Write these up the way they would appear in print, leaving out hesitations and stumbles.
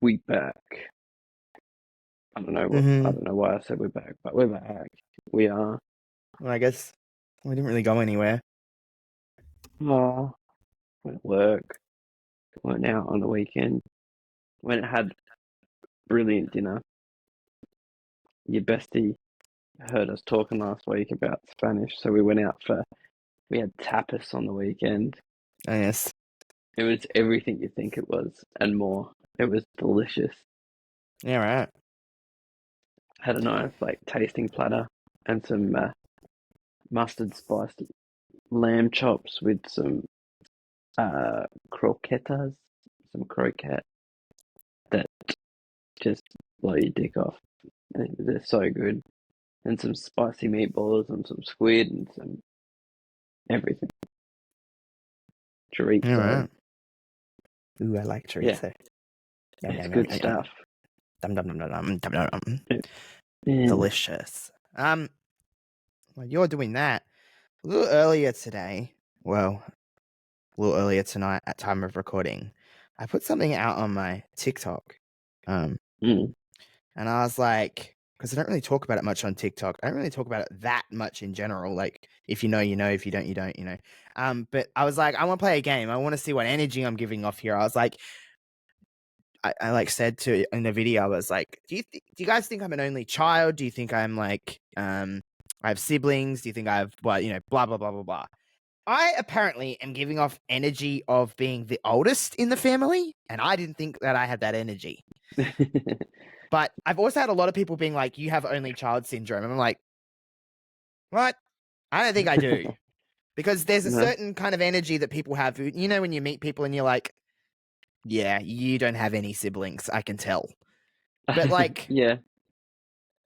we back. I don't know why I said we're back, but we're back. We are. Well, I guess we didn't really go anywhere. Oh, went to work, went out on the weekend, went and had brilliant dinner. Your bestie heard us talking last week about Spanish, so we had tapas on the weekend. Oh, yes. It was everything you think it was and more. It was delicious. Yeah, right. Had a nice tasting platter and some mustard spiced lamb chops with some croquetas, some croquette that just blow your dick off. They're so good. And some spicy meatballs and some squid and some everything. Yeah, Chorizo. right. Ooh, I like Yeah, chorizo. Yum, it's yum, yum, good yum, yum. stuff. Dum, dum, dum, dum, dum, dum, dum, dum. Yeah. Delicious. While you're doing that, a little earlier today, well, a little earlier tonight at time of recording, I put something out on my TikTok. Um, Mm. And I was like, because I don't really talk about it much on TikTok. I don't really talk about it that much in general. Like, if you know, you know. If you don't, you don't, you know. But I was like, I want to play a game. I want to see what energy I'm giving off here. I was like, I like said to in the video, I was like, do you guys think I'm an only child? Do you think I'm like, I have siblings? Do you think I have, well, blah, blah, blah, blah, blah. I apparently am giving off energy of being the oldest in the family, and I didn't think that I had that energy. But I've also had a lot of people being like, you have only child syndrome. And I'm like, what? I don't think I do. Because there's a No. certain kind of energy that people have. You know, when you meet people and you're like, yeah, you don't have any siblings. I can tell. But like, Yeah.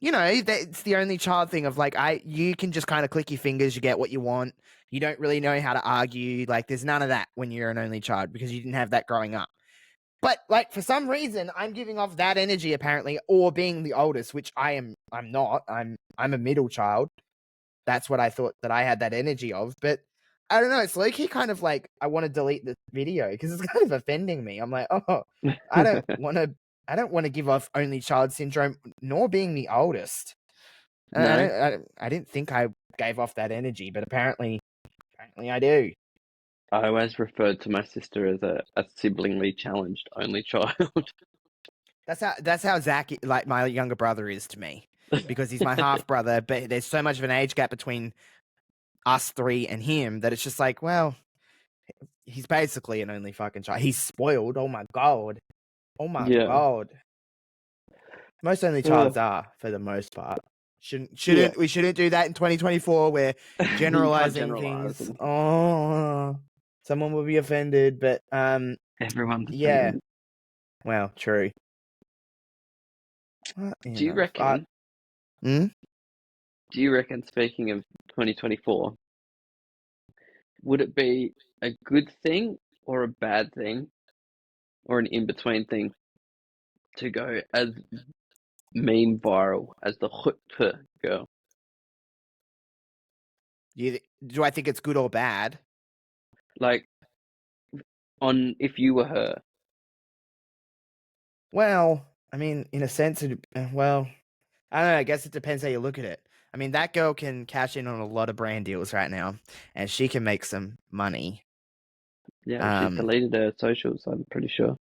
it's the only child thing of like, you can just kind of click your fingers. You get what you want. You don't really know how to argue. Like, there's none of that when you're an only child because you didn't have that growing up. But like for some reason, I'm giving off that energy apparently, or being the oldest, which I'm not. I'm a middle child. That's what I thought that I had that energy of. But I don't know. It's low key kind of like I want to delete the video because it's kind of offending me. I'm like, oh, I don't want to. I don't want to give off only child syndrome, nor being the oldest. No. I didn't think I gave off that energy, but apparently I do. I always referred to my sister as a siblingly challenged only child. That's how Zach, like my younger brother, is to me, because he's my half brother. But there's so much of an age gap between us three and him that it's just like, well, he's basically an only fucking child. He's spoiled. Oh my god. Oh my Yeah. god. Most only Oh, childs are for the most part. yeah. We shouldn't do that in 2024. We're You can't generalizing generalize things. them. Oh, someone will be offended, but Everyone's yeah. offended. Well, true. Do you reckon? Hmm? Do you reckon? Speaking of 2024, would it be a good thing or a bad thing or an in-between thing to go as meme viral as the Hutpe girl? Do I think it's good or bad? Like, on if you were her. Well, I mean, in a sense, well, I don't know. I guess it depends how you look at it. I mean, that girl can cash in on a lot of brand deals right now, and she can make some money. Yeah, she's Um, deleted her socials, I'm pretty sure.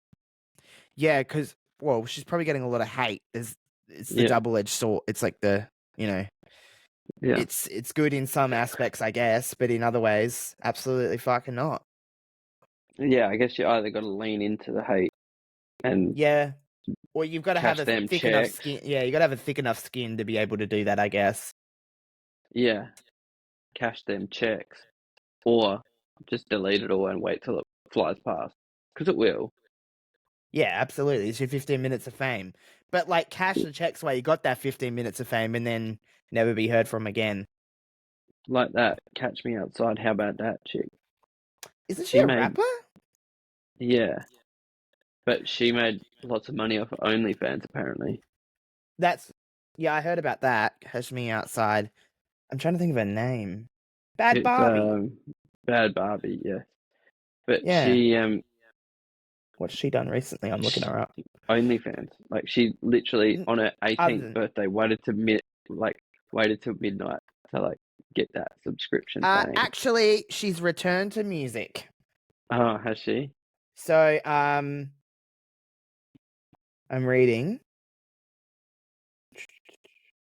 yeah, because well, she's probably getting a lot of hate. It's the Yeah, double-edged sword. It's like yeah. it's good in some aspects, I guess, but in other ways, absolutely fucking not. Yeah, I guess you either got to lean into the hate and Yeah, or you've got to have cash a them thick enough checks. skin. Yeah, you got to have a thick enough skin to be able to do that, I guess. Yeah, cash them checks. Or just delete it all and wait till it flies past. Because it will. Yeah, absolutely. It's your 15 minutes of fame. But like cash the checks where you got that 15 minutes of fame and then never be heard from again. Like that, Catch Me Outside, how about that chick? Isn't she She a made, rapper? yeah, but she made lots of money off of OnlyFans apparently. Yeah, I heard about that. Cash me outside. I'm trying to think of her name. Bad It's Barbie. Bad Barbie, yeah. But Yeah. she What's she done recently? I'm looking sh her up. OnlyFans. Like she literally N- on her Other 18th than, birthday waited till midnight to like get that subscription paying. actually, she's returned to music. Oh, has she? So, I'm reading.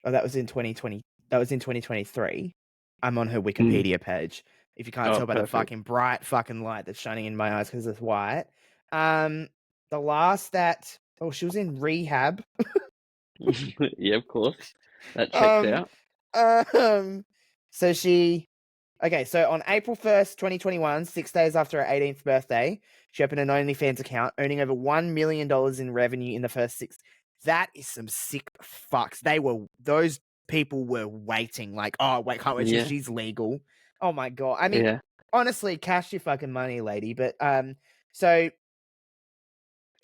Oh, that was in 2020. That was in 2023. I'm on her Mm. Wikipedia page. If you can't Oh, tell by the perfect. fucking bright fucking light that's shining in my eyes because it's white. Um, the last that she was in rehab. Yeah, of course. That checks Um, out. um, so so on April 1st, 2021, 6 days after her 18th birthday, she opened an OnlyFans account, earning over $1 million in revenue in the first 6. That is some sick fucks. Those people were waiting, like, oh, wait, can't wait till Yeah, she's legal. Oh my God. I mean, yeah. honestly, cash your fucking money, lady. But, so,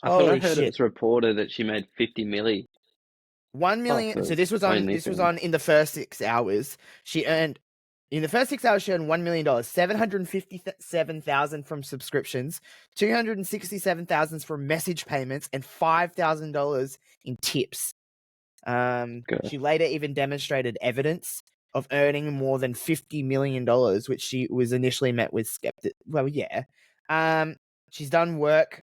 I thought I holy heard it shit. was reported that she made 50 milli 1 off million. So of this was OnlyFans. on in the first 6 hours. She earned in the first 6 hours. She earned $1 million, 757,000 from subscriptions, 267,000 from message payments, and $5,000 in tips. Good. She later even demonstrated evidence of earning more than $50 million, which she was initially met with skeptic. Well, yeah. She's done work.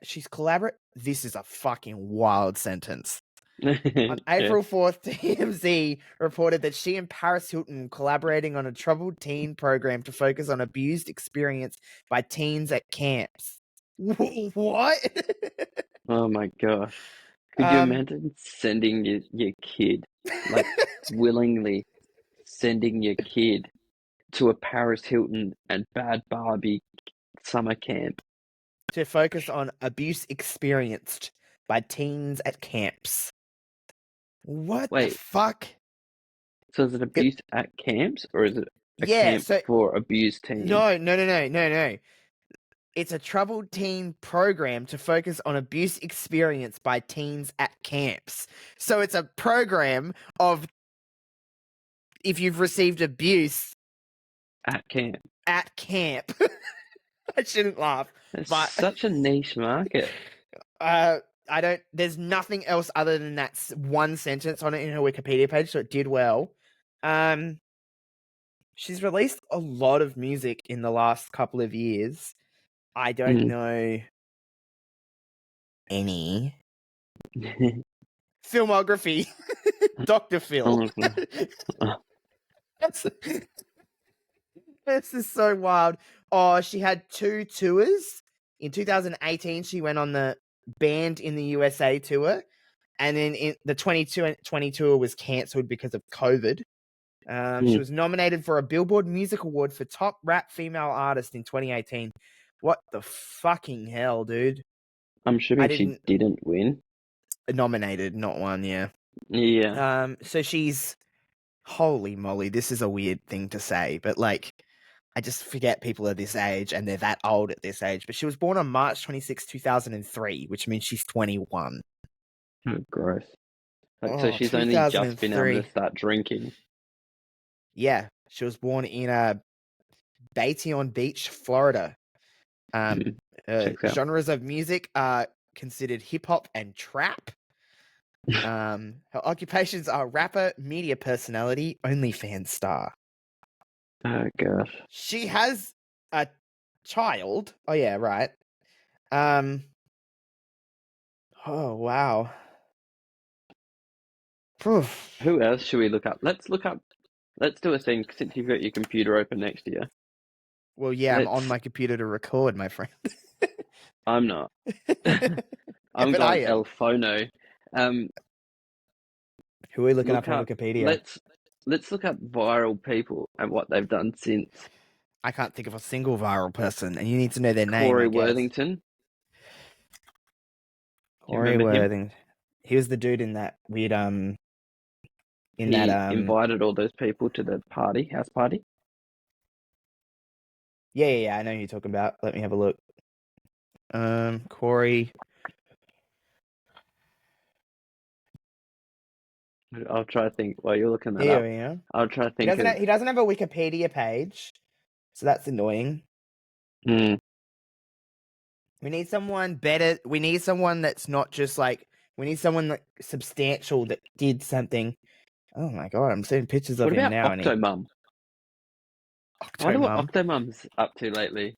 She's collaborate. This is a fucking wild sentence. On Yeah. April 4th, TMZ reported that she and Paris Hilton collaborating on a troubled teen program to focus on abused experience by teens at camps. What? Oh my gosh. Could you um, imagine sending your kid, like willingly sending your kid to a Paris Hilton and Bad Barbie summer camp? to focus on abuse experienced by teens at camps. What the Wait, fuck? so is it It, abuse at camps or is it a yeah, camp so for abused teens? no. It's a troubled teen program to focus on abuse experience by teens at camps. So it's a program of if you've received abuse At camp. at camp. I shouldn't laugh, That's but such a niche market. uh, I don't. There's nothing else other than that one sentence on it in her Wikipedia page, so it did well. Um, she's released a lot of music in the last couple of years. I don't Mm. know any filmography. Dr. Phil. Oh, oh, That's, this is so wild. Oh, she had 2 tours. In 2018, she went on the Band in the USA tour. And then in the 2020 tour was cancelled because of COVID. She mm. was nominated for a Billboard Music Award for Top Rap Female Artist in 2018. What the fucking hell, dude? I'm I assuming she didn't didn't win. nominated, not one, yeah. Yeah. So she's holy moly, this is a weird thing to say, but like I just forget people are this age and they're that old at this age. But she was born on March 26, 2003, which means she's 21. Oh, gross. Like, so Oh, she's only just been able to 2003. start drinking. Yeah, she was born in Baytown Beach, Florida. Um, Mm. Checks out. Genres of music are considered hip hop and trap. Her occupations are rapper, media personality, OnlyFans star. Oh gosh. She has a child. Oh yeah, right. Um. Oh wow. Poof. Who else should we look up? Let's look up. Let's do a thing since you've got your computer open next to you. Well, yeah, I'm on Let's. my computer to record, my friend. I'm not. Yeah, I'm but I going am. El Phono. Um, Who are we looking up look on up. Wikipedia? Let's look up viral people and what they've done since. I can't think of a single viral person, and you need to know their name, I Corey guess. Worthington. Do you Corey remember him? Worthing. He was the dude in that weird in that He invited all those people to the party, house party. yeah, I know who you're talking about. Let me have a look. Corey. I'll try to think while you're looking that Here up. we are. I'll try to He think of. he doesn't have a Wikipedia page, so that's annoying. Hmm. We need someone better. We need someone that's not just like. We need someone like substantial that did something. Oh my god, I'm seeing pictures of What him about now, and he Octomum? I wonder what Octomum. Octomum's up to lately.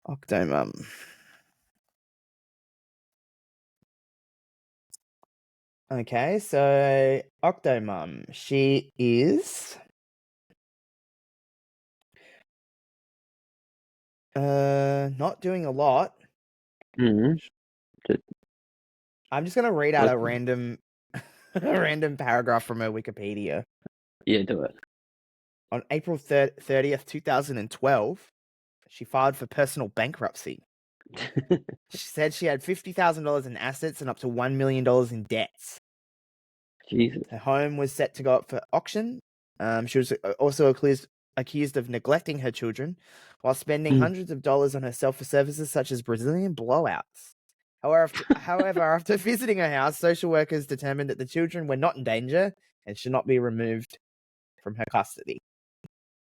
Octomum. Okay, so Octomum. She is not doing a lot. Mm. I'm just gonna read out What? a random a random paragraph from her Wikipedia. Yeah, do it. On April 30th, 2012, she filed for personal bankruptcy. She said she had $50,000 in assets and up to $1 million in debts. Jesus. Her home was set to go up for auction. She was also accused of neglecting her children while spending Mm. hundreds of dollars on herself for services such as Brazilian blowouts. However, after visiting her house, social workers determined that the children were not in danger and should not be removed from her custody.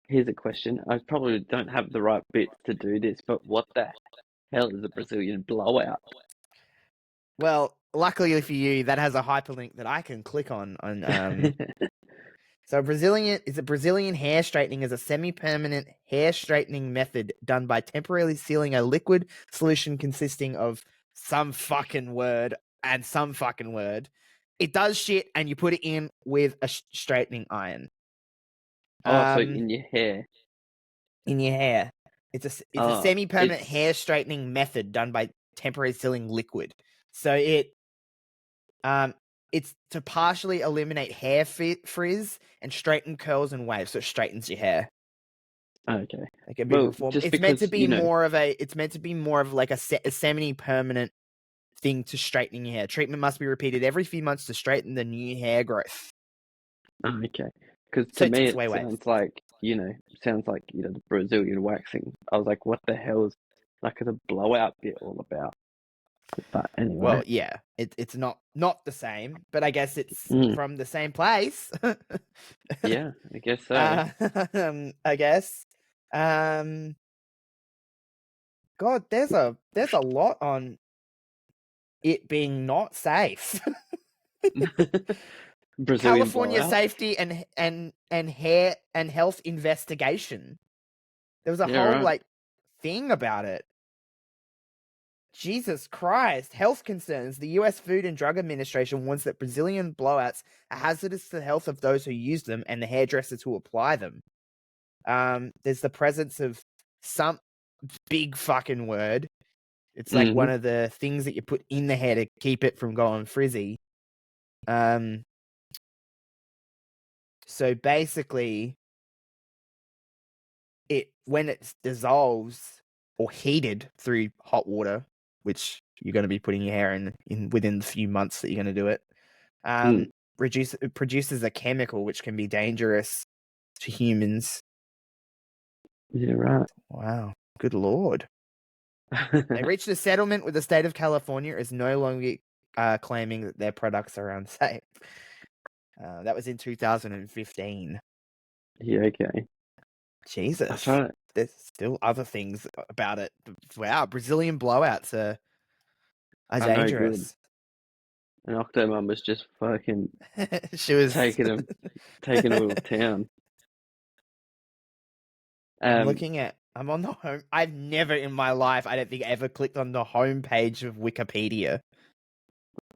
Here's a question. I probably don't have the right bits to do this, but what the hell is a Brazilian blowout? Well, luckily for you, that has a hyperlink that I can click on. So Brazilian hair straightening is a semi-permanent hair straightening method done by temporarily sealing a liquid solution consisting of some fucking word and some fucking word. It does shit, and you put it in with a straightening iron. Oh, so Um, in your hair. in your hair. It's a Oh, semi-permanent hair it's straightening method done by temporary sealing liquid. So um it's to partially eliminate hair frizz and straighten curls and waves, so it straightens your hair. okay. It can be Well, reformed. just It's meant to because, be more of a. It's meant to be more of like a semi-permanent thing to straightening your hair. Treatment must be repeated every few months to straighten the new hair growth. okay. Because So to it me, takes it away waves. sounds like, the Brazilian waxing. I was like, what the hell is like the blowout bit all about? But anyway, Well, yeah, it's not the same, but I guess it's mm, from the same place. yeah, I guess so. I guess. Um, God, there's a lot on it being not safe. Brazilian California blowout. safety and hair and health investigation. There was a Yeah, whole right. like thing about it. Jesus Christ. Health concerns. The US Food and Drug Administration warns that Brazilian blowouts are hazardous to the health of those who use them and the hairdressers who apply them. There's the presence of some big fucking word. It's like Hmm. one of the things that you put in the hair to keep it from going frizzy. So basically, when it dissolves or heated through hot water, which you're going to be putting your hair in within the few months that you're going to do it, Mm. it produces a chemical which can be dangerous to humans. Yeah, right. Wow, good lord! They reached a settlement with the state of California is no longer claiming that their products are unsafe. That was in 2015. Yeah, okay. I was Jesus. trying to. There's still other things about it. Wow, Brazilian blowouts are I know, good. dangerous. And Octomum was just fucking She was. taking him, taking a little town. Um, I'm on the home. I've never in my life, I don't think, ever clicked on the home page of Wikipedia.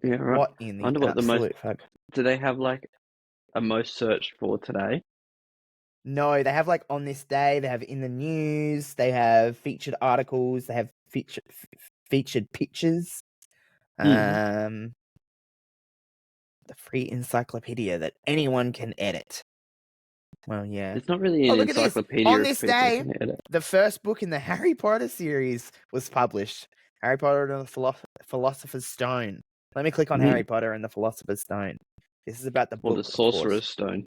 yeah, right. What in I the wonder what the most. absolute fuck? Do they have like a most searched for today? No, they have like on this day, they have in the news, they have featured articles, they have featured pictures. Mm. The free encyclopedia that anyone can edit. Well, yeah. It's not really Oh, an look at this. encyclopedia On if this people day, can edit. the first book in the Harry Potter series was published. Harry Potter and the Philosopher's Stone. Let me click on Mm. Harry Potter and the Philosopher's Stone. This is about the Or the book, of course. Sorcerer's Stone.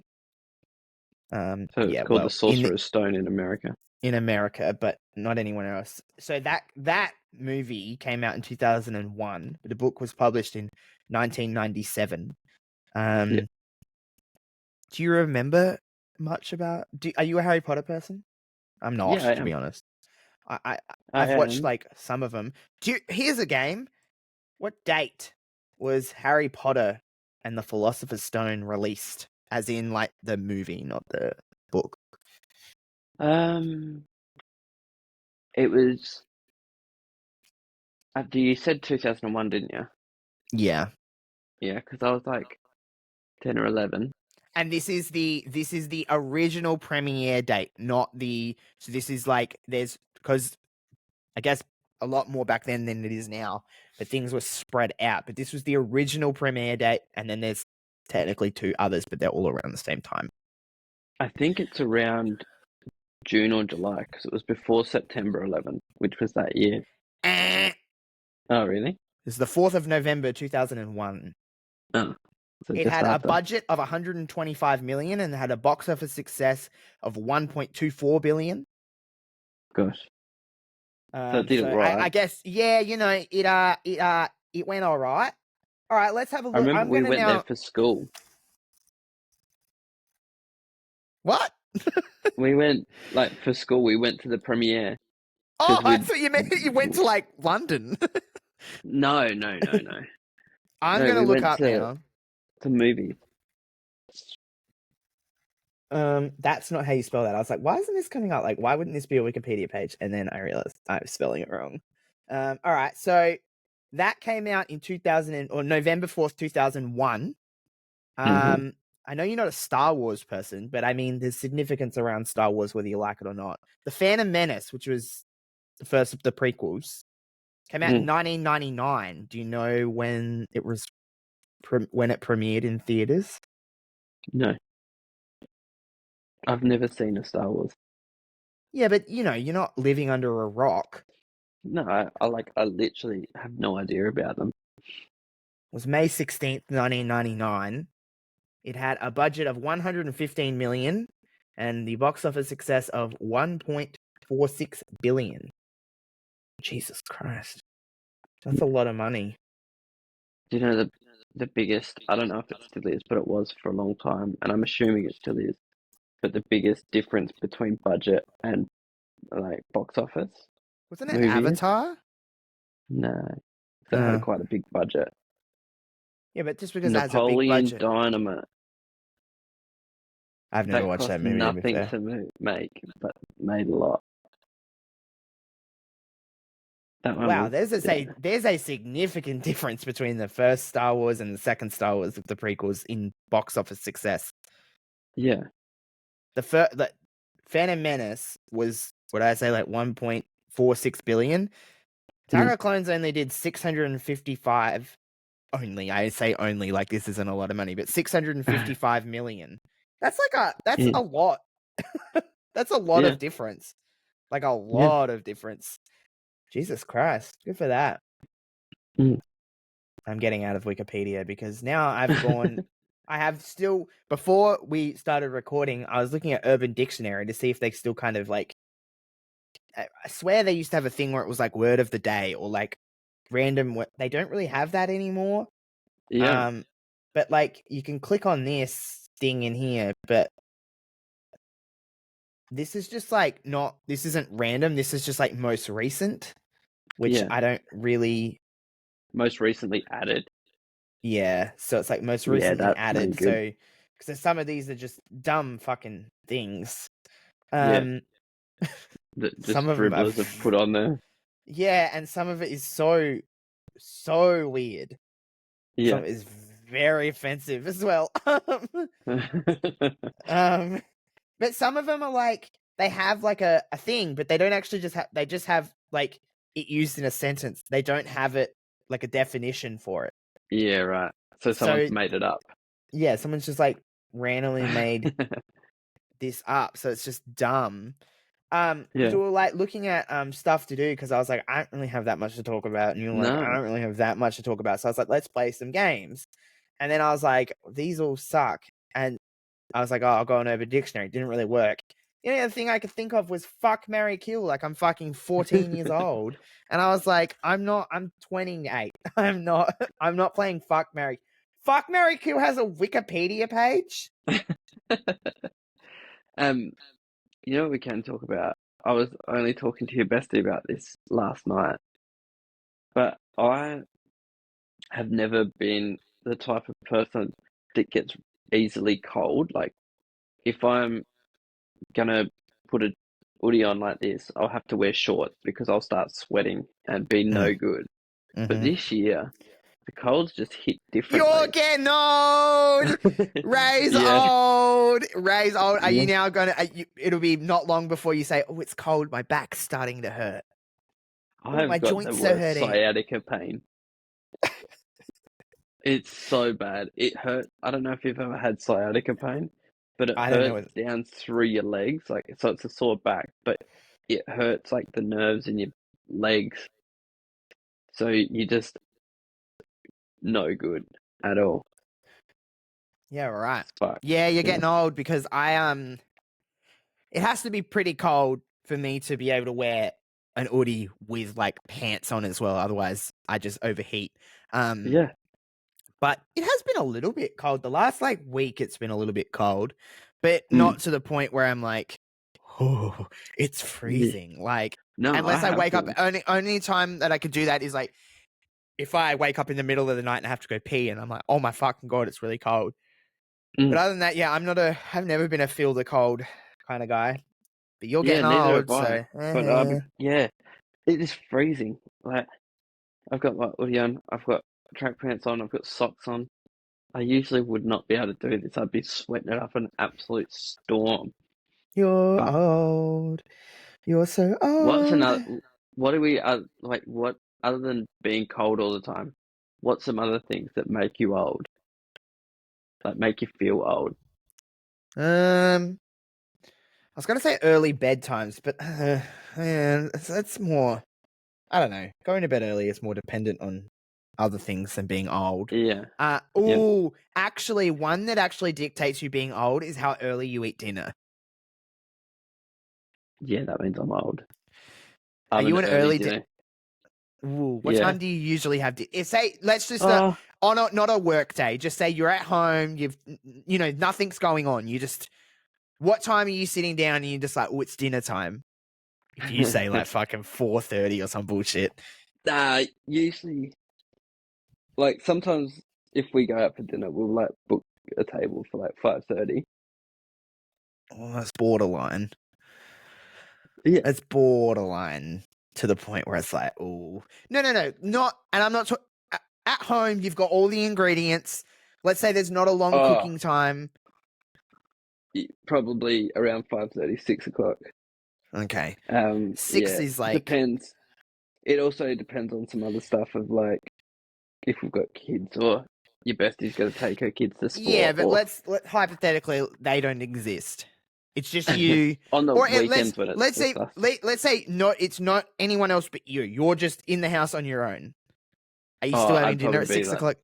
So it's Yeah, called the well, Sorcerer's Stone in America. in America, but not anywhere else. So that movie came out in 2001, but the book was published in 1997. Yeah. Do you remember much about? Are you a Harry Potter person? I'm not, Yeah, I to be am. honest. I I've watched am. like some of them. Here's a game. What date was Harry Potter and the Philosopher's Stone released? As in, like, the movie, not the book. It was. You said 2001, didn't you? Yeah. Yeah, because I was like 10 or 11. And this is the original premiere date, not the. So this is like because I guess a lot more back then than it is now, but things were spread out. But this was the original premiere date, and then there's technically two others, but they're all around the same time. I think it's around June or July because it was before September 11, which was that year. Oh, really? This is the 4th of November, 2001. Oh, so It just had a after. budget of 125 million and had a box office success of 1.24 billion. Gosh. So it did So all right. I guess, yeah, it went all right. All right, let's have a I look. remember I'm we gonna went there now. for school. What? We went like for school. We went to the premiere Oh, because I we. thought you meant you went to like London. No, no, no, no, I'm no. gonna We look went up now. to movies. That's not how you spell that. I was like, why isn't this coming up? Like, why wouldn't this be a Wikipedia page? And then I realized I was spelling it wrong. All right, so that came out in November 4th, 2001. Hmm. I know you're not a Star Wars person, but I mean, there's significance around Star Wars, whether you like it or not. The Phantom Menace, which was the first of the prequels, came out in 1999. Do you know when it was when it premiered in theaters? No, I've never seen a Star Wars. Yeah, but you're not living under a rock. No, I literally have no idea about them. It was May 16th, 1999. It had a budget of 115 million and the box office success of 1.46 billion. Jesus Christ. That's a lot of money. Do you know the biggest? I don't know if it still is, but it was for a long time, and I'm assuming it still is. But the biggest difference between budget and like box office Wasn't it movies? Avatar? No, so it had quite a big budget. Yeah, but just because it has a big Napoleon budget. Dynamite. I've never That watched that cost movie, to be nothing fair. to make, but made a lot. That one Wow, was, yeah, there's a significant difference between the first Star Wars and the second Star Wars of the prequels in box office success. yeah. The Phantom Menace was, what did I say, like 1.46 billion. Attack of Clones only did 655. Only, I say only, like this isn't a lot of money, but 655 million. That's Yeah, a lot. That's a lot yeah, of difference. Like a yeah. lot of difference. Jesus Christ. Good for that. Mm. I'm getting out of Wikipedia because now I have still, before we started recording, I was looking at Urban Dictionary to see if they still kind of like, I swear they used to have a thing where it was like word of the day or like random, they don't really have that anymore. Yeah, But like you can click on this thing in here, but this is just like this isn't random. This is just like most recent, which yeah. I don't really. Most recently added. Yeah, so it's like most Yeah, recently that's no added. good. So because some of these are just dumb fucking things. Yeah, Um, that some just of them are, dribblers have put on there. yeah, and some of it is so weird. Some Yeah. of it is very offensive as well. Um, but some of them are like they have like a thing, but they don't actually they just have like it used in a sentence. They don't have it like a definition for it. Yeah, right. So So someone's made it up. yeah, someone's just like randomly made this up, so it's just dumb. Because Yeah. we were like looking at stuff to do because I was like, I don't really have that much to talk about, and you were like, I No. don't really have that much to talk about. So I was like, let's play some games. And then I was like, these all suck. And I was like, oh, I'll go on Urban Dictionary. It didn't really work. The only other thing I could think of was fuck, marry, kill. Like I'm fucking 14 years old. And I was like, I'm 28. I'm not playing fuck, marry. Fuck, marry, kill has a Wikipedia page. Um, you know what we can talk about? I was only talking to your bestie about this last night, but I have never been the type of person that gets easily cold. Like, if I'm gonna put a hoodie on like this, I'll have to wear shorts because I'll start sweating and be no good. But Mm-hmm. this year, the colds just hit You're differently. getting old. Ray's Yeah, old. Ray's old. Are you yeah. now going to? It'll be not long before you say, "Oh, it's cold. My back's starting to hurt. Oh, my I've got the joints are worst hurting." sciatica pain. It's so bad. It hurt. I don't know if you've ever had sciatica pain, but it I don't know. hurts down through your legs. Like, so it's a sore back, but it hurts like the nerves in your legs. So you just no good at all. Yeah, right. It's fucked. Yeah, you're Yeah. getting old because it has to be pretty cold for me to be able to wear an hoodie with like pants on as well. Otherwise, I just overheat. Um, Yeah. but it has been a little bit cold. The last like week, it's been a little bit cold, but Mm. not to the point where I'm like, oh, it's Yeah. freezing. Like, No, I unless I have wake up, been. only time that I could do that is like if I wake up in the middle of the night and I have to go pee, and I'm like, oh my fucking god, it's really cold. But Mm. other than that, yeah, I've never been a feel the cold kind of guy. But you're Yeah, getting neither have old, I. so But yeah, it is freezing. Like, I've got my hoodie on, I've got track pants on, I've got socks on. I usually would not be able to do this. I'd be sweating it up an absolute storm. you're But old. You're so what's old. another? What do we like? What other than being cold all the time? What's some other things that make you old? Like make you feel old? I was gonna say early bedtimes, but man, it's more. I don't know. Going to bed early is more dependent on other things than being old. Yeah, yeah, Oh, actually, one that actually dictates you being old is how early you eat dinner. yeah. That means I'm old. Are I'm you an an early early? dinner. Ooh, what Yeah. time do you usually have? Say, let's just Oh, on not a work day. Just say you're at home. Nothing's going on. You just what time are you sitting down and you're just like, oh, it's dinner time. If you say like fucking 4:30 or some bullshit. usually, like sometimes if we go out for dinner, we'll like book a table for like 5:30. Oh, that's borderline. Yeah. It's borderline to the point where it's like, oh, no, not. And I'm not at home. You've got all the ingredients. Let's say there's not a long Oh, cooking time. probably around 5:30, 6 o'clock. Okay, six Yeah, is like, depends. It also depends on some other stuff of like if we've got kids or your bestie's got to take her kids to yeah, sport but or hypothetically they don't exist. It's just you, on the or weekends when it's just us. let's say not. It's not anyone else but you. You're just in the house on your own. Are you still Oh, having I'd dinner probably at be 6 like, o'clock?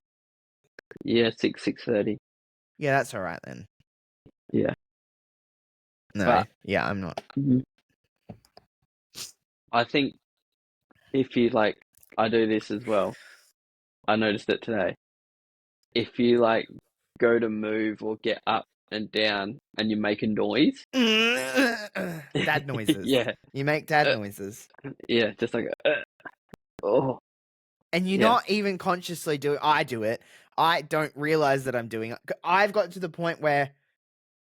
yeah, 6:30. Yeah, that's all right then. Yeah, No, but yeah, I'm not. mhm, I think if you like, I do this as well. I noticed it today. If you like go to move or get up and down and you make a noise, Dad noises. yeah, You make dad uh, noises. yeah, just like, oh, And you're yeah, not even consciously doing I do it. I don't realize that I'm doing it. I've got to the point where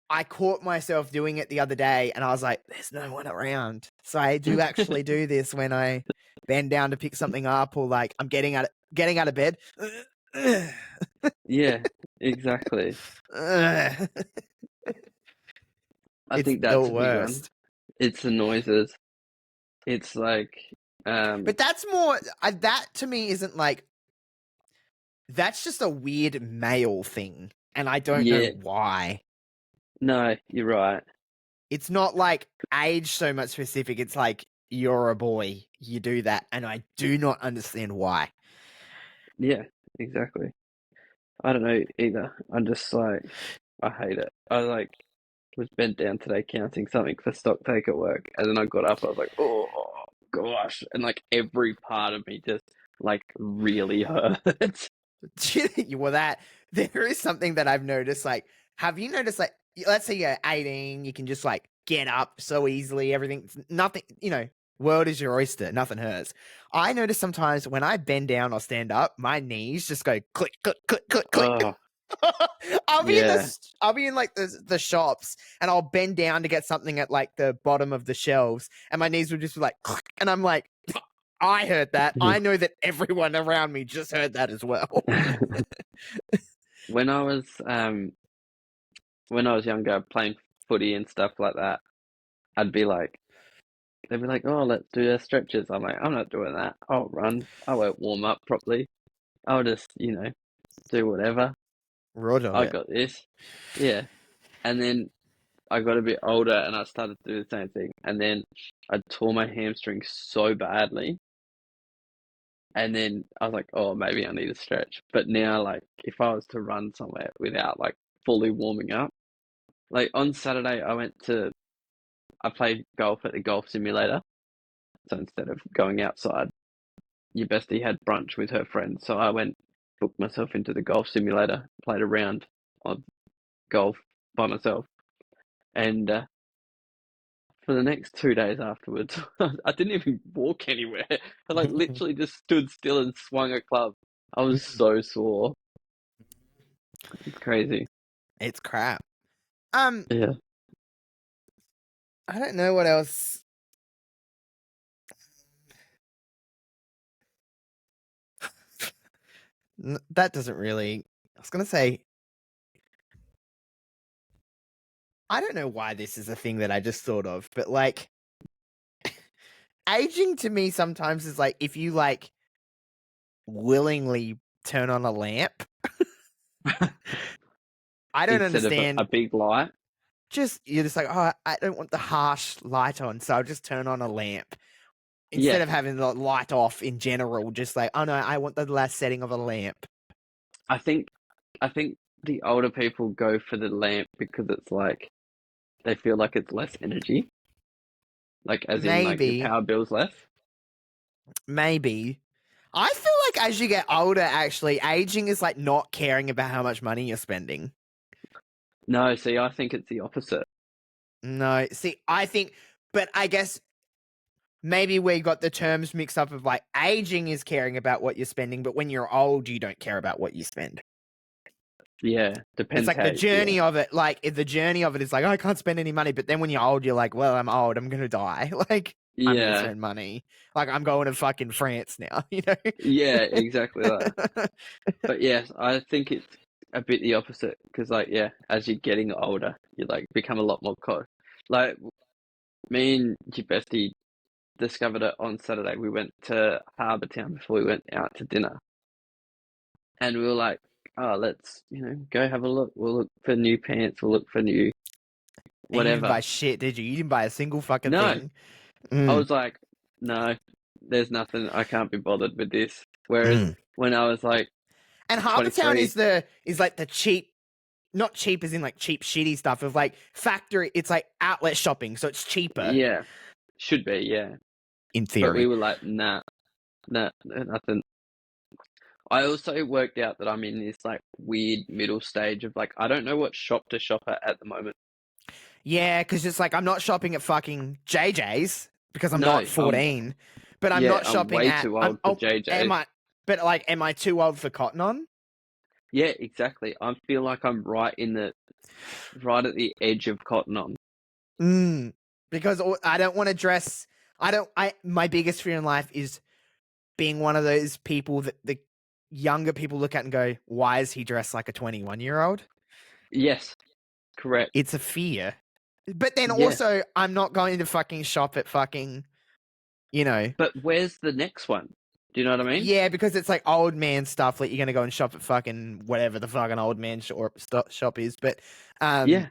I caught myself doing it the other day and I was like, there's no one around. So I do actually do this when I bend down to pick something up or like I'm getting out of bed. yeah, exactly. I It's think the that's a big one. worst. It's the noises. It's like, But that's more that to me isn't like that's just a weird male thing and I don't know yeah, why. no, you're right. It's not like age so much specific. It's like you're a boy, you do that, and I do not understand why. Yeah, exactly. I don't know either. I'm just like, I hate it. I like was bent down today counting something for stock take at work, and then I got up. I was like, oh gosh, and like every part of me just like really hurts. Well, that there is something that I've noticed. Like, have you noticed? Like, let's say you're 18, you can just like get up so easily. Everything, nothing, world is your oyster. Nothing hurts. I notice sometimes when I bend down or stand up, my knees just go click, click, click, click, click. Oh, I'll be yeah. in like the shops, and I'll bend down to get something at like the bottom of the shelves, and my knees would just be like, click, and I'm like, I heard that. I know that everyone around me just heard that as well. When I was younger, playing footy and stuff like that, I'd be like, they'd be like, "Oh, let's do our stretches." I'm like, "I'm not doing that. I'll run. I won't warm up properly. I'll just, do whatever. Raw dog I it. got this." Yeah. And then I got a bit older and I started to do the same thing. And then I tore my hamstring so badly. And then I was like, "Oh, maybe I need a stretch." But now, like, if I was to run somewhere without like fully warming up, like on Saturday, I played golf at the golf simulator. So instead of going outside, your bestie had brunch with her friends. So I went, booked myself into the golf simulator, played a round of golf by myself. And for the next 2 days afterwards, I didn't even walk anywhere. I like literally just stood still and swung a club. I was so sore. It's crazy. It's crap. Yeah. I don't know what else. That doesn't really. I was gonna say. I don't know why this is a thing that I just thought of, but like, aging to me sometimes is like if you like willingly turn on a lamp. I don't Instead of understand. a big light. You're just like, oh, I don't want the harsh light on, so I'll just turn on a lamp instead Yes. of having the light off in general. Just like, oh no, I want the last setting of a lamp. I think I think the older people go for the lamp because it's like they feel like it's less energy. Like as in like your Maybe, power bill's less. maybe. I feel like as you get older, actually, aging is like not caring about how much money you're spending. No, see, I think it's the opposite. No, see, I think, but I guess maybe we got the terms mixed up of like aging is caring about what you're spending, but when you're old, you don't care about what you spend. Yeah, It's depends like how. Yeah, the journey of it is like, oh, I can't spend any money. But then when you're old, you're like, well, I'm old. I'm going to die. Like, I'm going to yeah, spend money. Like, I'm going to fucking France now, you know? yeah, exactly that. But yes, I think it's a bit the opposite because, like, yeah, as you're getting older, you like become a lot more close. Like me and your bestie discovered it on Saturday. We went to Harbour Town before we went out to dinner, and we were like, "Oh, let's go have a look. We'll look for new pants. We'll look for new And you didn't buy whatever." shit, did you? You didn't buy a single fucking No, thing. I Mm, was like, "No, there's nothing. I can't be bothered with this." Whereas mm. when I was like And Harbour Town 23, is like the cheap, not cheap as in like cheap shitty stuff of like factory. It's like outlet shopping, so it's cheaper yeah, should be, yeah. in But we theory. were like, nah, nah, nothing. I also worked out that I'm in this like weird middle stage of like I don't know what shop to shop at the moment. Yeah, because it's like I'm not shopping at fucking JJ's because I'm not No, 14, but I'm not I'm shopping way at. too I'm old for oh, am JJ's. I? But like, am I too old for Cotton On? Yeah, exactly. I feel like I'm right at the edge of Cotton On. Because I don't want to dress. I don't. I my biggest fear in life is being one of those people that the younger people look at and go, "Why is he dressed like a 21-year-old?" Yes, correct. It's a fear. But then Yes, also, I'm not going to fucking shop at fucking, you know, but where's the next one? Do you know what I mean? yeah, because it's like old man stuff. Like you're gonna go and shop at fucking whatever the fucking old man shop is. But Yeah,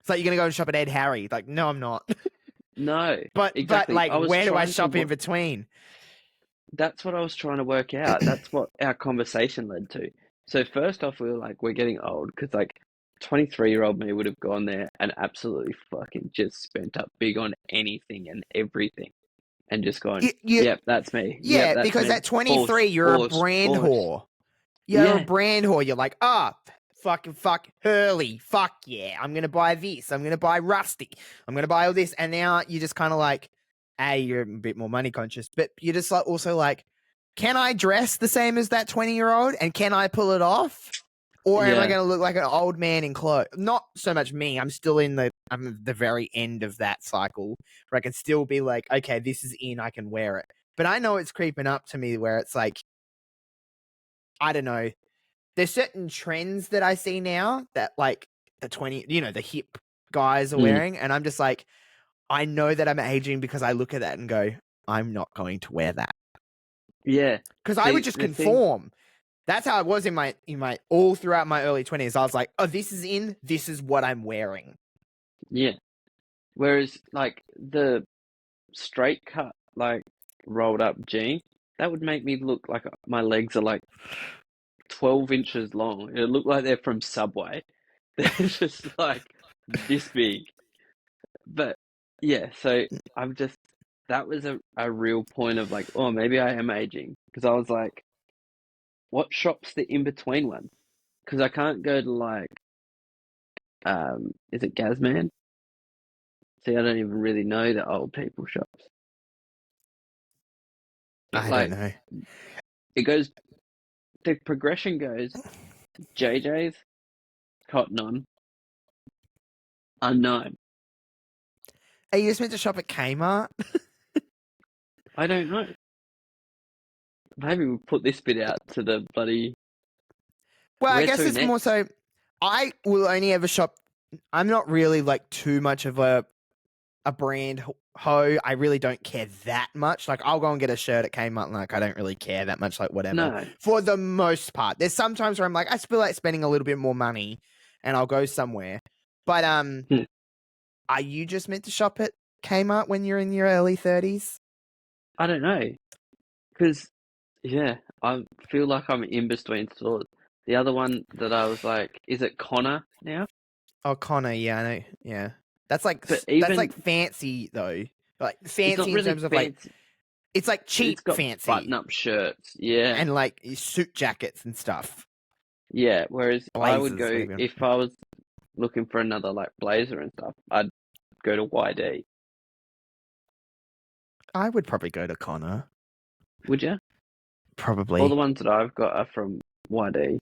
it's like you're gonna go and shop at Ed Harry. Like, no, I'm not. no, but exactly. like, I was where do I trying to shop in work. between? That's what I was trying to work out. That's what our conversation led to. So first off, we were like, we're getting old because like 23-year-old me would have gone there and absolutely fucking just spent up big on anything and everything and just gone, You yep, that's me. Yep, yeah, that's because me. at 23, Forced, you're a forced, brand forced. whore. You're a Yeah, brand whore. You're like, fuck Hurley. Fuck yeah. I'm going to buy this. I'm going to buy Rusty. I'm going to buy all this. And now you just kind of like, you're a bit more money conscious, but you're just like also like, can I dress the same as that 20-year-old and can I pull it off? Or am I going to look like an old man in clothes? Not so much me. I'm at the very end of that cycle where I can still be like, okay, this is in, I can wear it. But I know it's creeping up to me where it's like, I don't know. There's certain trends that I see now that like the hip guys are wearing. And I'm just like, I know that I'm aging because I look at that and go, I'm not going to wear that. Yeah. Because I would just conform. That's how I was in my all throughout my early 20s. I was like, oh, this is in, this is what I'm wearing. Yeah. Whereas like the straight cut, like rolled up jean, that would make me look like my legs are like 12 inches long. It look like they're from Subway. They're just like this big. But yeah, so that was a real point of like, oh, maybe I am aging. Because I was like, what shop's the in-between one? Because I can't go to like, is it Gazman? See, I don't even really know the old people shops. But I like, don't know. The progression goes JJ's, Cotton On, Unknown. Are you just meant to shop at Kmart? I don't know. Maybe we'll put this bit out to the bloody. Well, Where I guess to it's more next? so I will only ever shop. I'm not really like too much of a brand hoe. I really don't care that much. Like I'll go and get a shirt at Kmart and like I don't really care that much, like whatever. No. For the most part. There's sometimes where I'm like, I feel like spending a little bit more money and I'll go somewhere. But are you just meant to shop at Kmart when you're in your early 30s? I don't know. Because, yeah, I feel like I'm in between stores. The other one that I was like, is it Connor now? Oh, Connor, yeah, I know. Yeah. That's like But even fancy though. Like it's not fancy in really terms of like fancy. it's like It's cheap got fancy button-up shirts. Yeah. and like suit jackets and stuff. Yeah. Whereas I would Blazers, go, whatever. if I was looking for another like blazer and stuff, I'd go to YD. I would probably go to Connor. Would you? All Probably. the ones that I've got are from YD.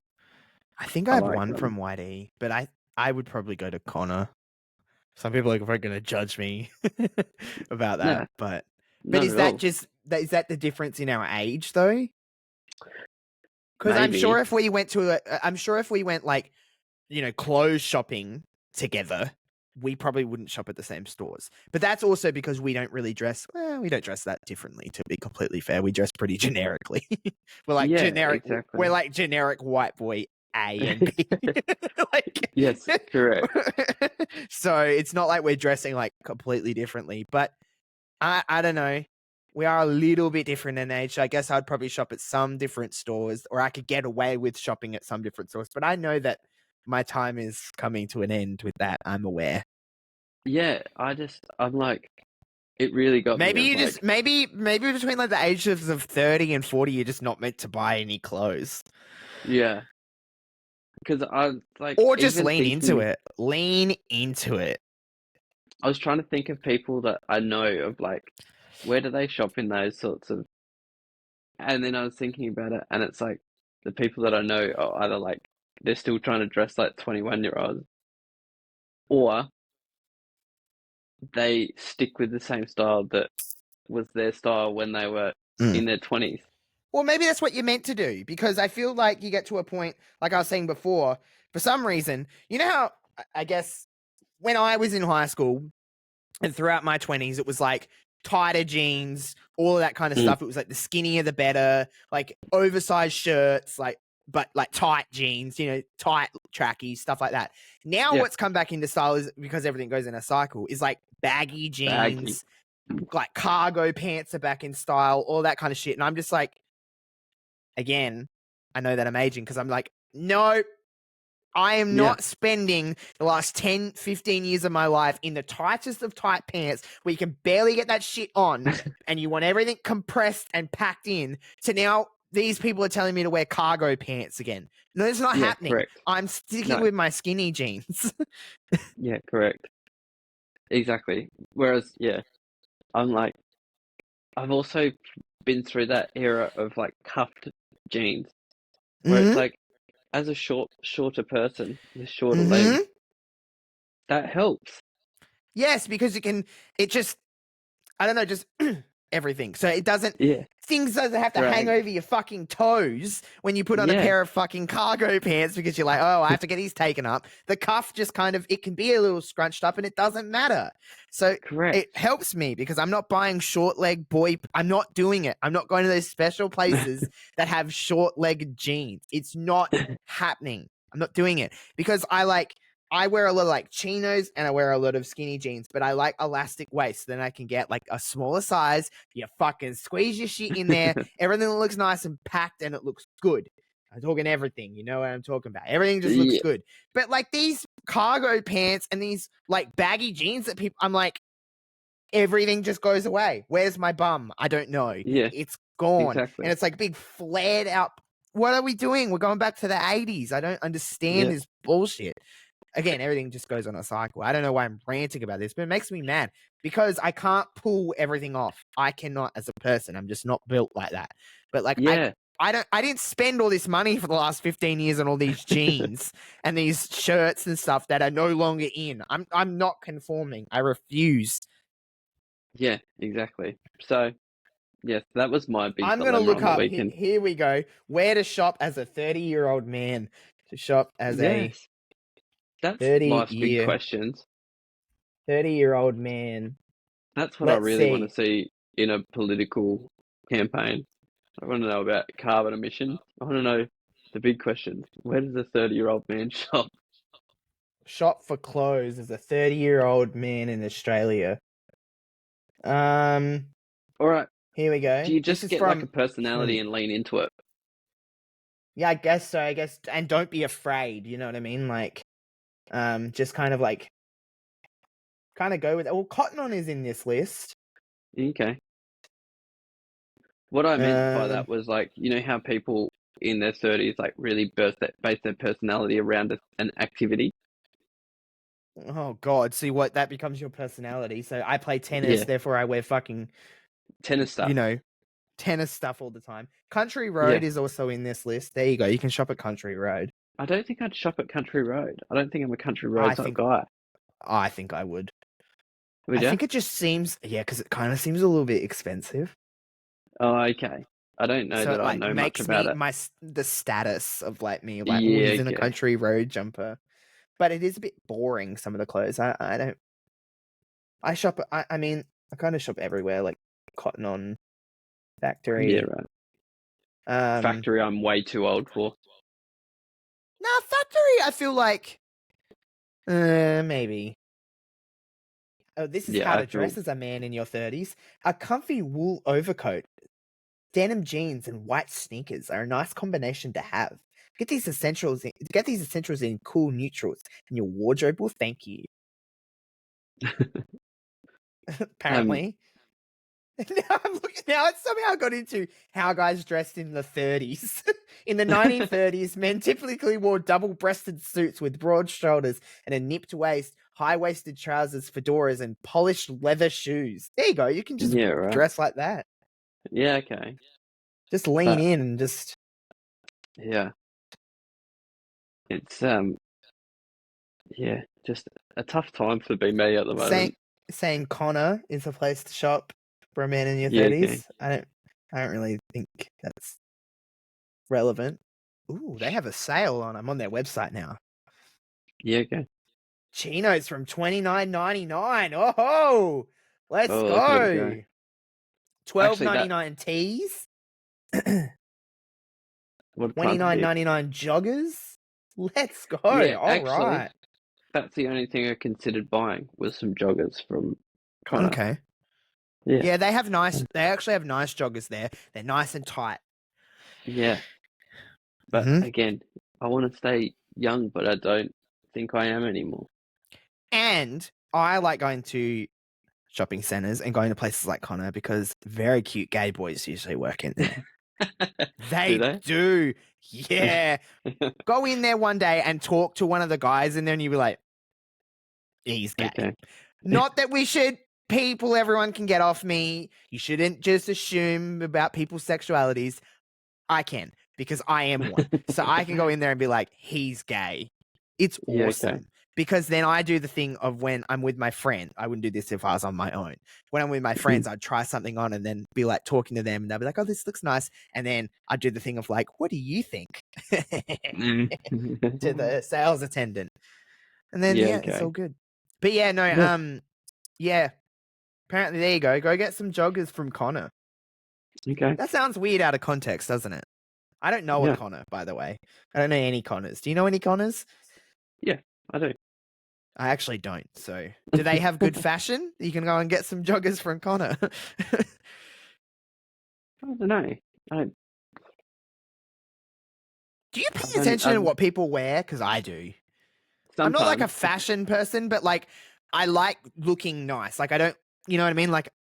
I think I I have like one from them. YD, but I would probably go to Connor. Some people are probably going to judge me about that, No, but not is at that all. just is that the difference in our age though? Because I'm sure Maybe. if we went like clothes shopping together, we probably wouldn't shop at the same stores. But that's also because we don't really dress. Well, we don't dress that differently. To be completely fair, we dress pretty generically. we're like Yeah, generic. We're exactly. like generic white boy A and B. like, Yes, correct. so it's not like we're dressing like completely differently. But I don't know. We are a little bit different in age. So I guess I'd probably shop at some different stores, or I could get away with shopping at some different stores. But I know that my time is coming to an end with that. I'm aware. Yeah, I'm like, it really got me. Maybe I was you like, just maybe between like the ages of 30 and 40, you're just not meant to buy any clothes. yeah, because I was like, Or just even lean into thinking, it. Lean into it. I was trying to think of people that I know of like, where do they shop in those sorts of, and then I was thinking about it, and it's like, the people that I know are either like, they're still trying to dress like 21-year-olds, or they stick with the same style that was their style when they were in their 20s. Well, maybe that's what you're meant to do, because I feel like you get to a point, like I was saying before, for some reason, you know how, I guess, when I was in high school and throughout my 20s, it was like tighter jeans, all of that kind of Mm, stuff. It was like the skinnier the better, like oversized shirts, but like tight jeans, tight trackies, stuff like that. Now yeah, what's come back into style is, because everything goes in a cycle, is like baggy baggy. jeans, like cargo pants are back in style, all that kind of shit. And I'm just like, again, I know that I'm aging because I'm like, no, I am Yeah, not spending the last 10, 15 years of my life in the tightest of tight pants where you can barely get that shit on and you want everything compressed and packed in, to now these people are telling me to wear cargo pants again. No, it's not Yeah, happening. correct. I'm sticking No. with my skinny jeans. Yeah, correct. Exactly. Whereas, yeah, I'm like, I've also been through that era of like cuffed jeans where it's Mm-hmm. like, as a shorter person with shorter legs, Mm-hmm. that helps. Yes, because it just, I don't know, just everything. So it doesn't, Yeah, things doesn't have to hang drag. over your fucking toes when you put on a Yeah, pair of fucking cargo pants because you're like, oh, I have to get these taken up. The cuff just kind of, it can be a little scrunched up and it doesn't matter. So it correct. helps me because I'm not buying short leg boy. I'm not doing it. I'm not going to those special places that have short leg jeans. It's not happening. I'm not doing it because I wear a lot of like chinos and I wear a lot of skinny jeans, but I like elastic waist. Then I can get like a smaller size. You fucking squeeze your shit in there. Everything looks nice and packed and it looks good. I'm talking everything. You know what I'm talking about. Everything just looks Yeah, good. But like these cargo pants and these like baggy jeans that people, I'm like, everything just goes away. Where's my bum? I don't know. yeah, It's gone. exactly. And it's like big flared out. What are we doing? We're going back to the 80s. I don't understand Yeah, this bullshit. Again, everything just goes on a cycle. I don't know why I'm ranting about this, but it makes me mad because I can't pull everything off. I cannot as a person. I'm just not built like that. But like yeah, I didn't spend all this money for the last 15 years on all these jeans and these shirts and stuff that are no longer in. I'm not conforming. I refuse. yeah, exactly. So, yes, that was my big I'm gonna dilemma look on the up. weekend. Here we go. Where to shop as a 30-year-old man. To shop as a Yes, that's 30 life's big year questions. 30-year-old man. That's what I Let's really want see. to see in a political campaign. I want to know about carbon emissions. I want to know the big questions. Where does a 30-year-old man shop? Shop for clothes as a 30-year-old man in Australia. Um, All right, Here we do go. you This just is get like a from personality and lean into it? yeah, I guess so. I guess and don't be afraid, you know what I mean? Like just kind of like kind of go with it. Well, Cotton On is in this list. Okay. What I meant by Um that was like, you know how people in their 30s like really base their personality around an activity? oh god, see what that becomes your personality. So I play tennis, Yeah, therefore I wear fucking, tennis you stuff. know, tennis stuff all the time. Country Road Yeah. is also in this list. There you go. You can shop at Country Road. I don't think I'd shop at Country Road. I don't think I'm a Country Road I type think guy. I think I would. Would I you? think it just seems, yeah, because it kind of seems a little bit expensive. Oh, okay. I don't know So that it I like know much makes about me it. the status of like me like, oh, Yeah, he's in a okay. country road jumper, but it is a bit boring. Some of the clothes I don't. I shop. I mean, I kind of shop everywhere, like Cotton On, Yeah, Factory. right. Um, Factory, I'm way too old for. Nah, Factory. I feel like maybe. Oh, this is Yeah, how I to feel dress as a man in your 30s. A comfy wool overcoat, denim jeans, and white sneakers are a nice combination to have. Get these essentials in cool neutrals, and your wardrobe will thank you. um Apparently. Now I'm looking. Now it's somehow got into how guys dressed in the 30s. In the 1930s, men typically wore double-breasted suits with broad shoulders and a nipped waist, high-waisted trousers, fedoras, and polished leather shoes. There you go. You can just yeah, right. dress like that. Yeah, okay. Just lean But in and just yeah, it's yeah, just a tough time for be me at the saying moment. saying Connor is a place to shop for a man in your Yeah, okay. 30s. I don't really think that's relevant. Ooh, they have a sale on. I'm on their website now. Yeah, okay. Chinos from $29.99. Oh, let's Oh, look at it go. go. Twelve Actually, ninety that nine tees. what time to be? $29.99 joggers. Let's go. Yeah, All actually, right. that's the only thing I considered buying was some joggers from Connor. Okay. Yeah, Yeah, they have nice. They actually have nice joggers there. They're nice and tight. yeah. But Hmm. again, I want to stay young, but I don't think I am anymore. And I like going to shopping centers and going to places like Connor because very cute gay boys usually work in there. They Do they? do. Yeah. Go in there one day and talk to one of the guys, and then you'll be like, he's gay. Okay. Not that we should, people, everyone can get off me. You shouldn't just assume about people's sexualities. I can, because I am one. So I can go in there and be like, he's gay. It's Yeah. Okay. awesome. Because then I do the thing of when I'm with my friend. I wouldn't do this if I was on my own. When I'm with my friends, I'd try something on and then be like talking to them, and they'll be like, oh, this looks nice. And then I'd do the thing of like, what do you think? To the sales attendant. And then, Yeah. yeah, it's Okay. all good. But yeah, no, Yeah. yeah. Apparently, there you go. Go get some joggers from Connor. Okay. That sounds weird out of context, doesn't it? I don't know a Yeah. Connor, by the way. I don't know any Connors. Do you know any Connors? Yeah. I do. I actually don't. So, do they have good fashion? You can go and get some joggers from Connor. I don't know. I Do you pay I've only, attention to I've what people wear? Because I do. I'm not like a sometimes. fashion person, but like I like looking nice. Like I don't, you know what I mean? Like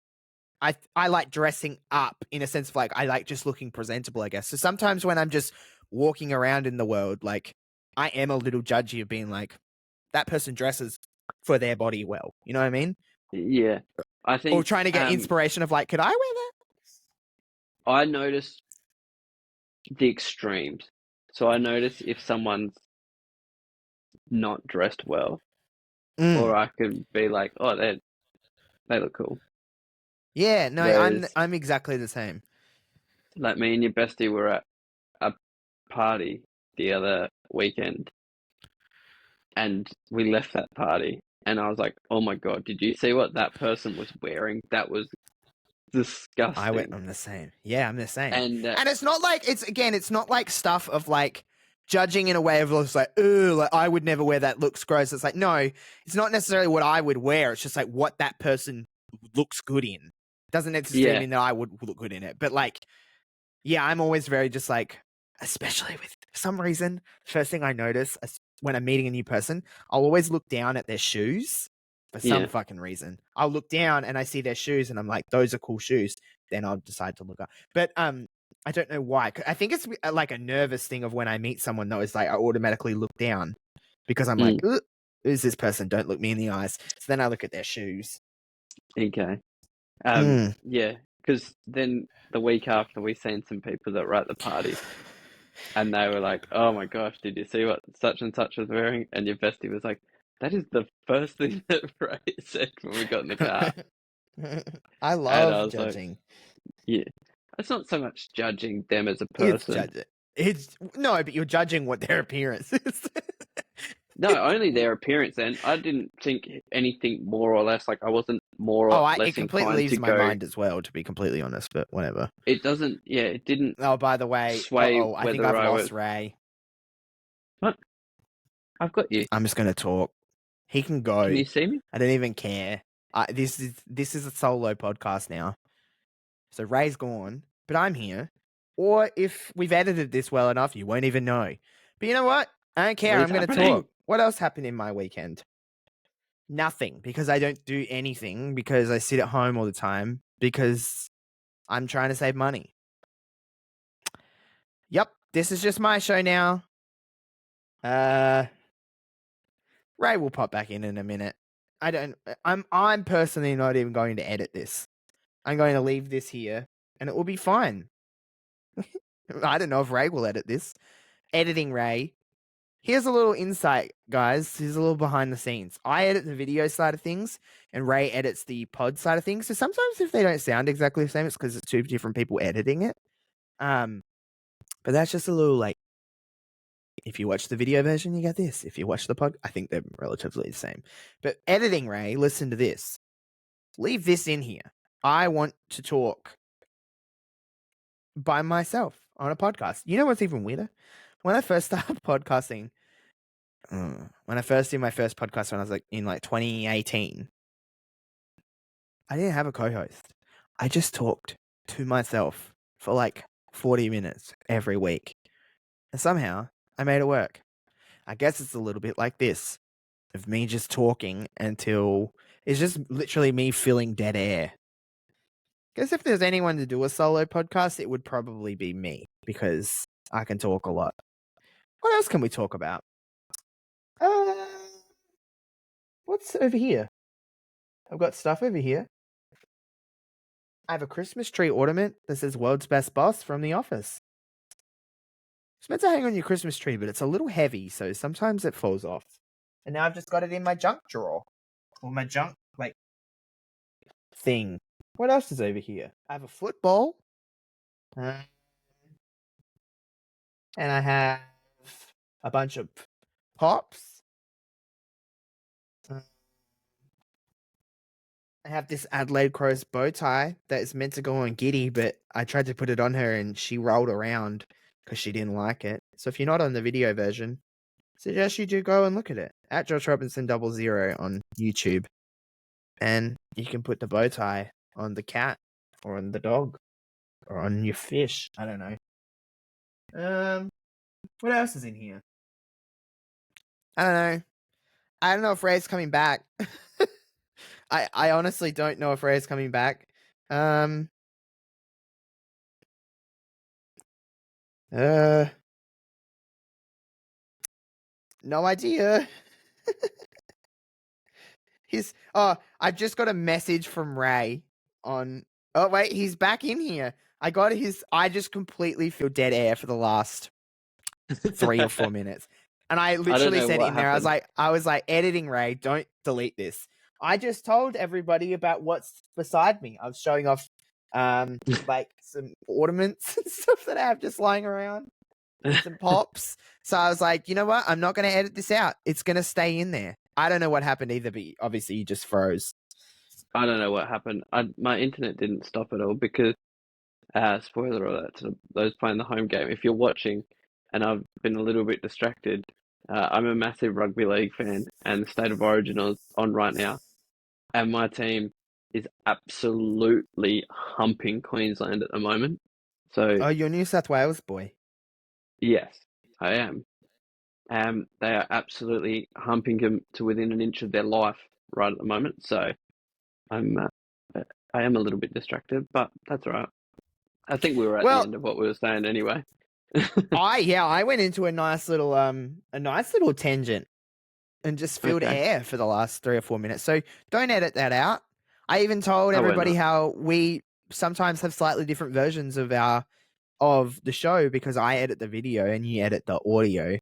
I like dressing up in a sense of like I like just looking presentable, I guess. So sometimes when I'm just walking around in the world, like I am a little judgy of being like that person dresses for their body well. You know what I mean? Yeah. I Or think trying to get inspiration of like, could I wear that? I notice the extremes. So I notice if someone's not dressed well, Mm. or I could be like, oh, they look cool. Yeah, no, Whereas, I'm exactly the same. like me and your bestie were at a party the other weekend, and we left that party, and I was like, oh my God, did you see what that person was wearing? That was disgusting. I'm the same. Yeah, I'm the same. And And it's not like it's not like stuff of like judging in a way of just like, oh, like I would never wear that, looks gross. It's like, no, it's not necessarily what I would wear. It's just like what that person looks good in. Doesn't necessarily yeah, mean that I would look good in it. But like, yeah, I'm always very just like, especially with for some reason, first thing I notice when I'm meeting a new person, I'll always look down at their shoes for some yeah, fucking reason. I'll look down and I see their shoes and I'm like, those are cool shoes. Then I'll decide to look up. But I don't know why. I think it's like a nervous thing of when I meet someone though, is like I automatically look down because I'm like, mm, who's this person? Don't look me in the eyes. So then I look at their shoes. okay. Mm. Yeah, because then the week after we seen some people that were at the party, and they were like, "Oh my gosh, did you see what such and such was wearing?" And your bestie was like, "That is the first thing that Ray said when we got in the car." I And I love was like, judging. "Yeah, it's not so much judging them as a It's person. judging. It's no, but you're judging what their appearance is. No, only their appearance. And I didn't think anything more or less. Like I wasn't more or It less completely inclined leaves to my go. mind as well, to be completely honest. But whatever. It doesn't. Yeah, it didn't Oh, by the way, sway I think whether I've I was. lost Ray. What? I've got you. I'm just gonna talk. He can go. Can you see me? I don't even care. This is a solo podcast now. So Ray's gone, but I'm here. Or if we've edited this well enough, you won't even know. But you know what? I don't care. What is I'm gonna happening? talk. What else happened in my weekend? Nothing, because I don't do anything, because I sit at home all the time, because I'm trying to save money. Yep, this is just my show now. Ray will pop back in a minute. I'm personally not even going to edit this. I'm going to leave this here and it will be fine. I don't know if Ray will edit this. Editing Ray. Here's a little insight, guys. Here's a little behind the scenes. I edit the video side of things and Ray edits the pod side of things. So sometimes if they don't sound exactly the same, it's because it's two different people editing it. But that's just a little like, if you watch the video version, you get this. If you watch the pod, I think they're relatively the same. But editing, Ray, listen to this. Leave this in here. I want to talk by myself on a podcast. You know what's even weirder? When I first started podcasting, when I first did my first podcast when I was like in like 2018, I didn't have a co-host. I just talked to myself for like 40 minutes every week. And somehow I made it work. I guess it's a little bit like this, of me just talking until it's just literally me filling dead air. Guess if there's anyone to do a solo podcast, it would probably be me because I can talk a lot. What else can we talk about? What's over here? I've got stuff over here. I have a Christmas tree ornament that says "World's Best Boss" from The Office. It's meant to hang on your Christmas tree, but it's a little heavy, so sometimes it falls off. And now I've just got it in my junk drawer. Or my junk, thing. What else is over here? I have a football. And I have a bunch of pops. I have this Adelaide Crows bow tie that is meant to go on Giddy, but I tried to put it on her and she rolled around because she didn't like it. So if you're not on the video version, suggest you do go and look at it at Josh Robinson 00 on YouTube. And you can put the bow tie on the cat or on the dog or on your fish. I don't know. What else is in here? I don't know. I don't know if Ray's coming back. I honestly don't know if Ray's coming back. No idea. I've just got a message from Ray on. Oh wait, he's back in here. I just completely feel dead air for the last 3 or 4 minutes. And I literally know said what in there, happened. I was like, editing Ray, don't delete this. I just told everybody about what's beside me. I was showing off some ornaments and stuff that I have just lying around. Some pops. So I was like, you know what? I'm not going to edit this out. It's going to stay in there. I don't know what happened either, but obviously you just froze. I don't know what happened. My internet didn't stop at all because, spoiler alert to those playing the home game. If you're watching, and I've been a little bit distracted, I'm a massive rugby league fan, and the State of Origin is on right now, and my team is absolutely humping Queensland at the moment. So Oh, you're a New South Wales boy. yes, I am. They are absolutely humping them to within an inch of their life right at the moment. So I'm, I am a little bit distracted, but that's all right. I think we were at the Well, end of what we were saying anyway. I went into a nice little tangent and just filled Okay, air for the last 3 or 4 minutes. So don't edit that out. I even told I won't everybody not. how we sometimes have slightly different versions of the show because I edit the video and you edit the audio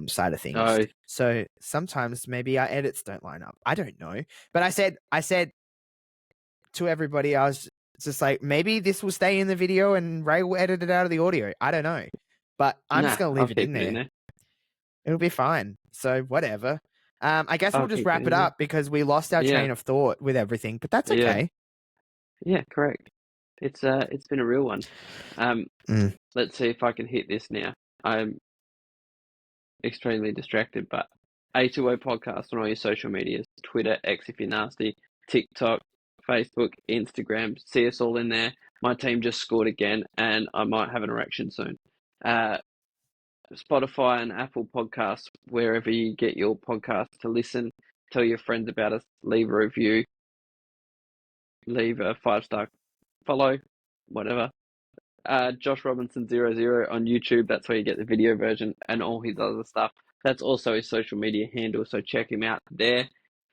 side of things. Oh, So sometimes maybe our edits don't line up. I don't know. But I said to everybody, I was just like, maybe this will stay in the video and Ray will edit it out of the audio. I don't know. But I'm just nah, gonna I'll leave it in keep it in there. there. It'll be fine. So whatever. I guess we'll I'll just keep it wrap in it there. up because we lost our Yeah, train of thought with everything, but that's yeah, okay. yeah, correct. It's been a real one. Um, Mm. let's see if I can hit this now. I'm extremely distracted, but A2O podcast on all your social medias, Twitter, X if you're nasty, TikTok, Facebook, Instagram. See us all in there. My team just scored again, and I might have an erection soon. Uh, Spotify and Apple Podcasts, wherever you get your podcasts to listen. Tell your friends about us. Leave a review. Leave a 5-star follow. Whatever. Josh Robinson 00 on YouTube. That's where you get the video version and all his other stuff. That's also his social media handle, so check him out there.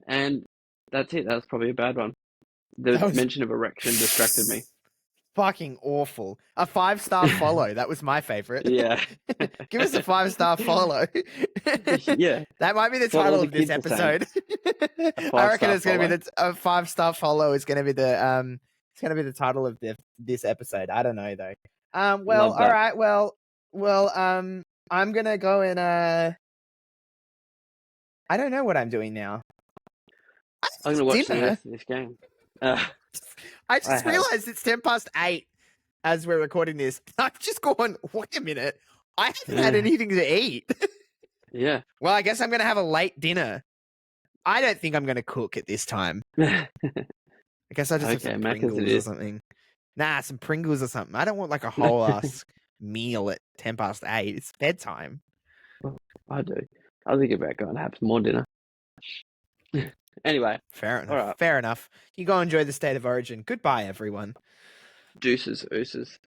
And that's it. That's probably a bad one. The That was mention of erection distracted me. fucking awful. A 5-star follow. That was my favorite. Yeah. Give us a 5-star follow. Yeah. That might be the That's what all title the of this kids are saying. episode. A I reckon 5-star it's going to be follow. a 5-star follow is going to be the title of this episode. I don't know though. Well, Love all that. right. Well, I'm going to go and I don't know what I'm doing now. I'm going to watch the Dinner. rest of this game. I I just have. realized it's 8:10 as we're recording this. I've just gone, wait a minute. I haven't had anything to eat. Yeah. Well, I guess I'm going to have a late dinner. I don't think I'm going to cook at this time. I guess I just have Okay, some Macca's it Pringles or is. something. Nah, some Pringles or something. I don't want like a whole ass meal at 8:10. It's bedtime. I do. I was thinking about going to have some more dinner. Anyway, Fair all enough. right. Fair enough. You go enjoy the State of Origin. Goodbye, everyone. Deuces, ooses.